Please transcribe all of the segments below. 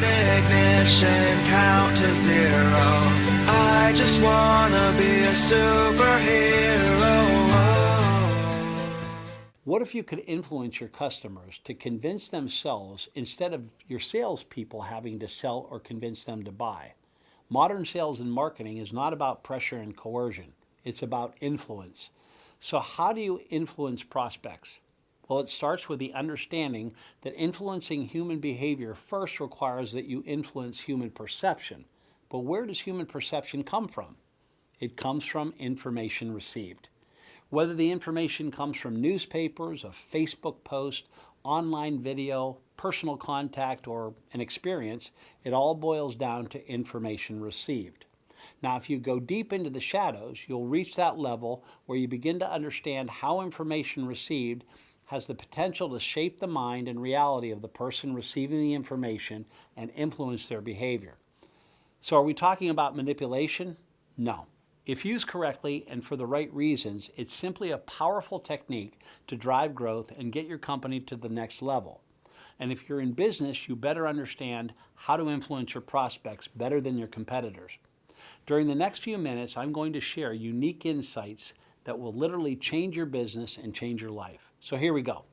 start ignition, count to zero. I just wanna be a superhero. What if you could influence your customers to convince themselves instead of your salespeople having to sell or convince them to buy? Modern sales and marketing is not about pressure and coercion. It's about influence. So how do you influence prospects? Well, it starts with the understanding that influencing human behavior first requires that you influence human perception. But where does human perception come from? It comes from information received. Whether the information comes from newspapers, a Facebook post, online video, personal contact, or an experience, it all boils down to information received. Now, if you go deep into the shadows, you'll reach that level where you begin to understand how information received has the potential to shape the mind and reality of the person receiving the information and influence their behavior. So are we talking about manipulation? No. If used correctly and for the right reasons, it's simply a powerful technique to drive growth and get your company to the next level. And if you're in business, you better understand how to influence your prospects better than your competitors. During the next few minutes, I'm going to share unique insights that will literally change your business and change your life. So here we go.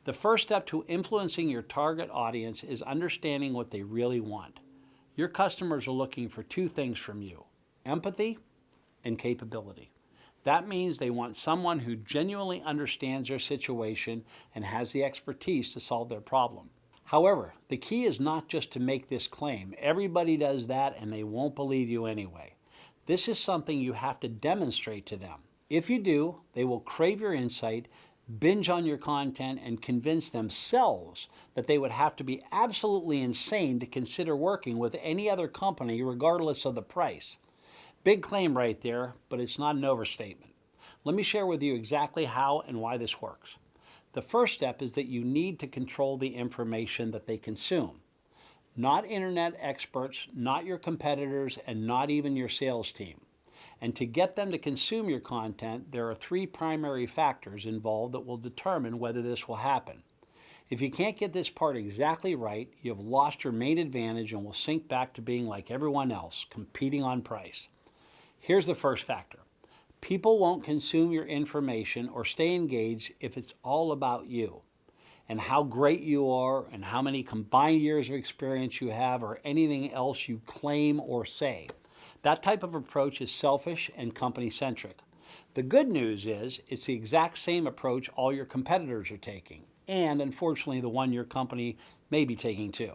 The first step to influencing your target audience is understanding what they really want. Your customers are looking for two things from you: empathy and capability. That means they want someone who genuinely understands their situation and has the expertise to solve their problem. However, the key is not just to make this claim. Everybody does that and they won't believe you anyway. This is something you have to demonstrate to them. If you do, they will crave your insight, binge on your content, and convince themselves that they would have to be absolutely insane to consider working with any other company regardless of the price. Big claim right there, but it's not an overstatement. Let me share with you exactly how and why this works. The first step is that you need to control the information that they consume. Not internet experts, not your competitors, and not even your sales team. And to get them to consume your content, there are three primary factors involved that will determine whether this will happen. If you can't get this part exactly right, you have lost your main advantage and will sink back to being like everyone else, competing on price. Here's the first factor. People won't consume your information or stay engaged if it's all about you and how great you are and how many combined years of experience you have or anything else you claim or say. That type of approach is selfish and company-centric. The good news is it's the exact same approach all your competitors are taking, and unfortunately the one your company may be taking too.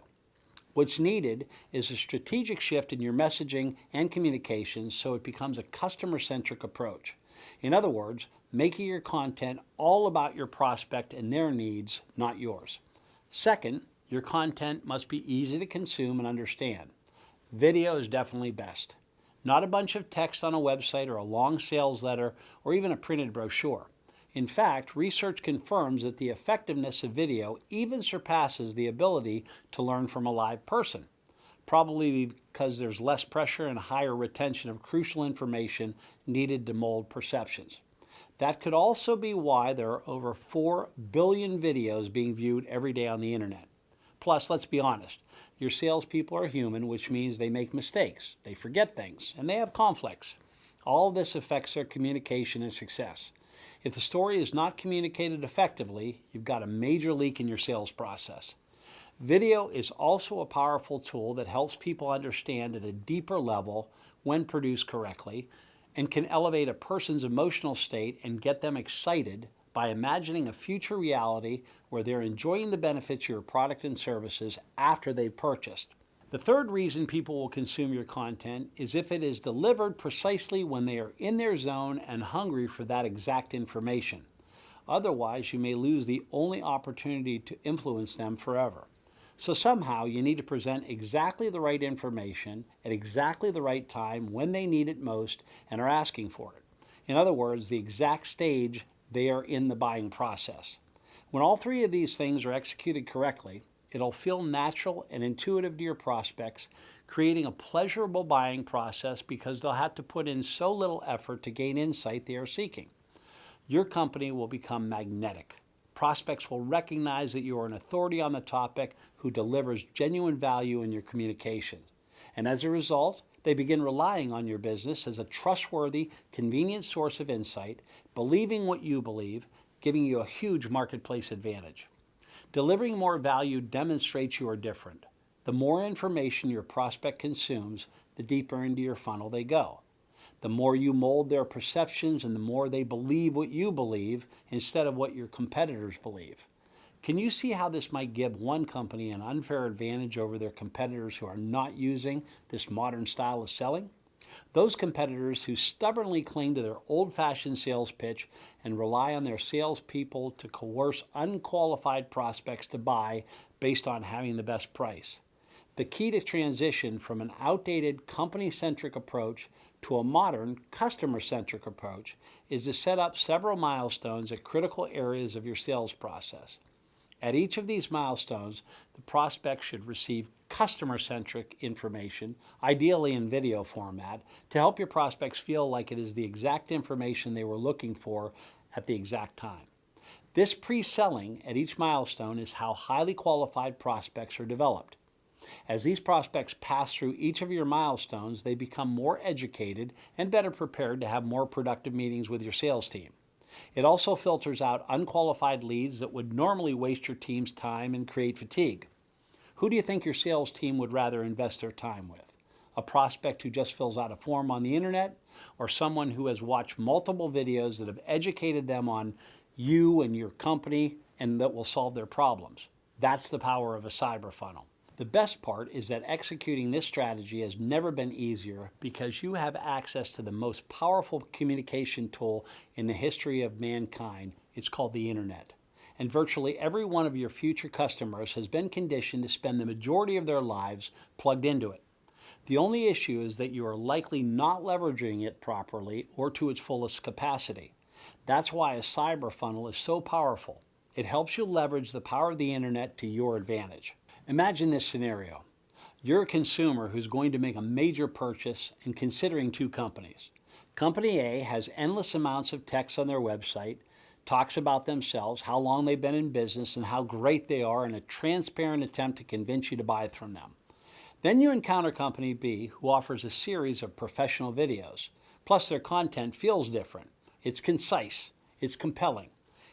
What's needed is a strategic shift in your messaging and communications so it becomes a customer-centric approach. In other words, making your content all about your prospect and their needs, not yours. Second, your content must be easy to consume and understand. Video is definitely best. Not a bunch of text on a website or a long sales letter or even a printed brochure. In fact, research confirms that the effectiveness of video even surpasses the ability to learn from a live person, probably because there's less pressure and higher retention of crucial information needed to mold perceptions. That could also be why there are over 4 billion videos being viewed every day on the internet. Plus, let's be honest, your salespeople are human, which means they make mistakes, they forget things, and they have conflicts. All of this affects their communication and success. If the story is not communicated effectively, you've got a major leak in your sales process. Video is also a powerful tool that helps people understand at a deeper level when produced correctly and can elevate a person's emotional state and get them excited by imagining a future reality where they're enjoying the benefits of your product and services after they've purchased. The third reason people will consume your content is if it is delivered precisely when they are in their zone and hungry for that exact information. Otherwise, you may lose the only opportunity to influence them forever. So somehow you need to present exactly the right information at exactly the right time when they need it most and are asking for it. In other words, the exact stage they are in the buying process. When all three of these things are executed correctly, it'll feel natural and intuitive to your prospects, creating a pleasurable buying process because they'll have to put in so little effort to gain insight they are seeking. Your company will become magnetic. prospects will recognize that you are an authority on the topic who delivers genuine value in your communication. And as a result, they begin relying on your business as a trustworthy, convenient source of insight, believing what you believe, giving you a huge marketplace advantage. Delivering more value demonstrates you are different. The more information your prospect consumes, the deeper into your funnel they go. The more you mold their perceptions and the more they believe what you believe instead of what your competitors believe. Can you see how this might give one company an unfair advantage over their competitors who are not using this modern style of selling? Those competitors who stubbornly cling to their old-fashioned sales pitch and rely on their salespeople to coerce unqualified prospects to buy based on having the best price. The key to transition from an outdated company-centric approach to a modern customer-centric approach is to set up several milestones at critical areas of your sales process. At each of these milestones, the prospect should receive customer-centric information, ideally in video format, to help your prospects feel like it is the exact information they were looking for at the exact time. This pre-selling at each milestone is how highly qualified prospects are developed. As these prospects pass through each of your milestones, they become more educated and better prepared to have more productive meetings with your sales team. It also filters out unqualified leads that would normally waste your team's time and create fatigue. Who do you think your sales team would rather invest their time with? A prospect who just fills out a form on the internet, or someone who has watched multiple videos that have educated them on you and your company and that will solve their problems? That's the power of a cyber funnel. The best part is that executing this strategy has never been easier because you have access to the most powerful communication tool in the history of mankind. It's called the internet. And virtually every one of your future customers has been conditioned to spend the majority of their lives plugged into it. The only issue is that you are likely not leveraging it properly or to its fullest capacity. That's why a cyber funnel is so powerful. It helps you leverage the power of the internet to your advantage. Imagine this scenario. You're a consumer who's going to make a major purchase and considering two companies. Company A has endless amounts of text on their website, talks about themselves, how long they've been in business, and how great they are in a transparent attempt to convince you to buy from them. Then you encounter Company B, who offers a series of professional videos. Plus, their content feels different. It's concise. It's compelling.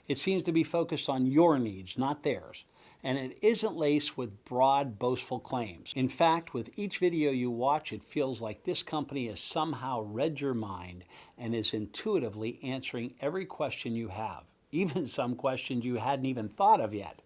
It seems to be focused on your needs, not theirs. And it isn't laced with broad, boastful claims. In fact, with each video you watch, it feels like this company has somehow read your mind and is intuitively answering every question you have, even some questions you hadn't even thought of yet.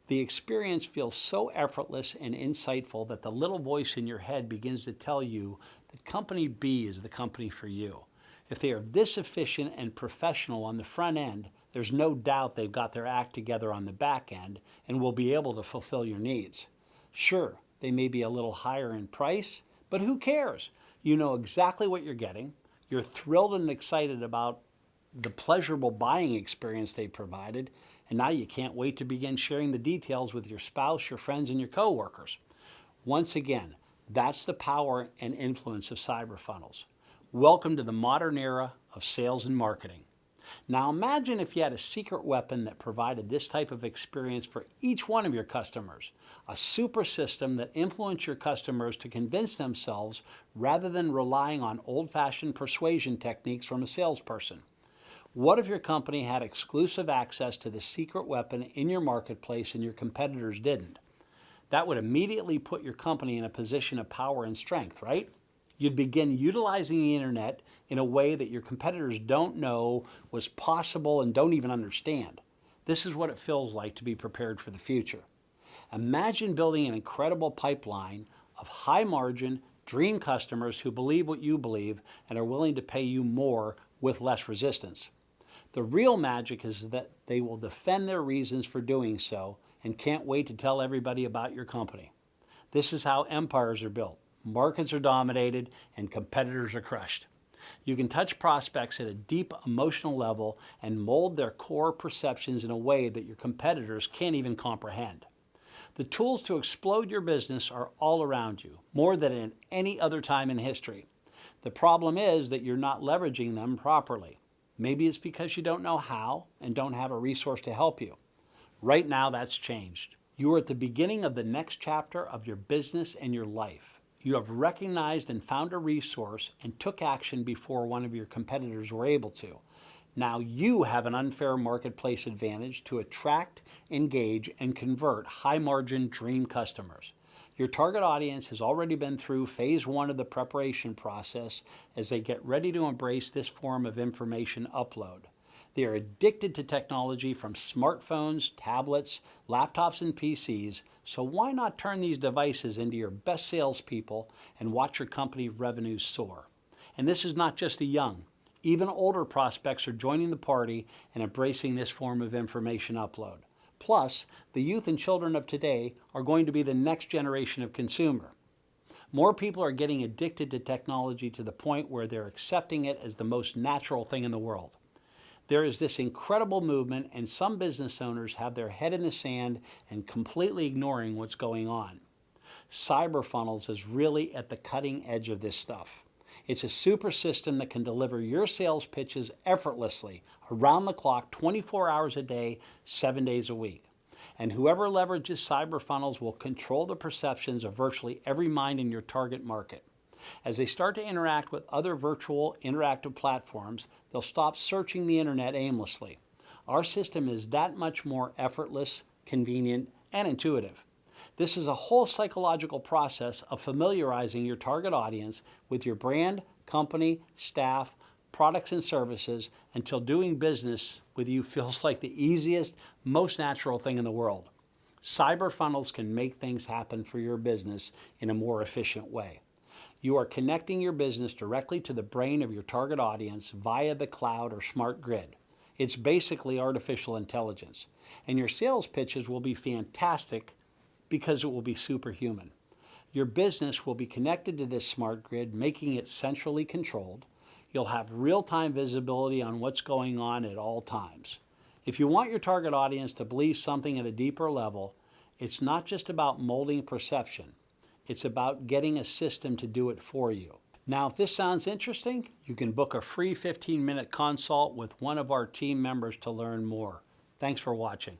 The experience feels so effortless and insightful that the little voice in your head begins to tell you that Company B is the company for you. If they are this efficient and professional on the front end, there's no doubt they've got their act together on the back end and will be able to fulfill your needs. Sure, they may be a little higher in price, but who cares? You know exactly what you're getting. You're thrilled and excited about the pleasurable buying experience they provided, and now you can't wait to begin sharing the details with your spouse, your friends, and your coworkers. Once again, that's the power and influence of cyber funnels. Welcome to the modern era of sales and marketing. Now imagine if you had a secret weapon that provided this type of experience for each one of your customers, a super system that influenced your customers to convince themselves rather than relying on old-fashioned persuasion techniques from a salesperson. What if your company had exclusive access to the secret weapon in your marketplace and your competitors didn't? That would immediately put your company in a position of power and strength, right? You'd begin utilizing the internet in a way that your competitors don't know was possible and don't even understand. This is what it feels like to be prepared for the future. Imagine building an incredible pipeline of high-margin, dream customers who believe what you believe and are willing to pay you more with less resistance. The real magic is that they will defend their reasons for doing so and can't wait to tell everybody about your company. This is how empires are built. Markets are dominated and competitors are crushed. You can touch prospects at a deep emotional level and mold their core perceptions in a way that your competitors can't even comprehend. The tools to explode your business are all around you, more than at any other time in history. The problem is that you're not leveraging them properly. Maybe it's because you don't know how and don't have a resource to help you. Right now, that's changed. You are at the beginning of the next chapter of your business and your life. You have recognized and found a resource and took action before one of your competitors were able to. Now you have an unfair marketplace advantage to attract, engage, and convert high-margin dream customers. Your target audience has already been through phase one of the preparation process as they get ready to embrace this form of information upload. They are addicted to technology from smartphones, tablets, laptops, and PCs, so why not turn these devices into your best salespeople and watch your company revenues soar? And this is not just the young. Even older prospects are joining the party and embracing this form of information upload. Plus, the youth and children of today are going to be the next generation of consumer. More people are getting addicted to technology to the point where they're accepting it as the most natural thing in the world. There is this incredible movement, and some business owners have their head in the sand and completely ignoring what's going on. CyberFunnels is really at the cutting edge of this stuff. It's a super system that can deliver your sales pitches effortlessly, around the clock, 24 hours a day, 7 days a week. And whoever leverages CyberFunnels will control the perceptions of virtually every mind in your target market. As they start to interact with other virtual interactive platforms, they'll stop searching the internet aimlessly. Our system is that much more effortless, convenient, and intuitive. This is a whole psychological process of familiarizing your target audience with your brand, company, staff, products, and services until doing business with you feels like the easiest, most natural thing in the world. CyberFunnels can make things happen for your business in a more efficient way. You are connecting your business directly to the brain of your target audience via the cloud or smart grid. It's basically artificial intelligence. And your sales pitches will be fantastic because it will be superhuman. Your business will be connected to this smart grid, making it centrally controlled. You'll have real-time visibility on what's going on at all times. If you want your target audience to believe something at a deeper level, it's not just about molding perception. It's about getting a system to do it for you. Now, if this sounds interesting, you can book a free 15-minute consult with one of our team members to learn more. Thanks for watching.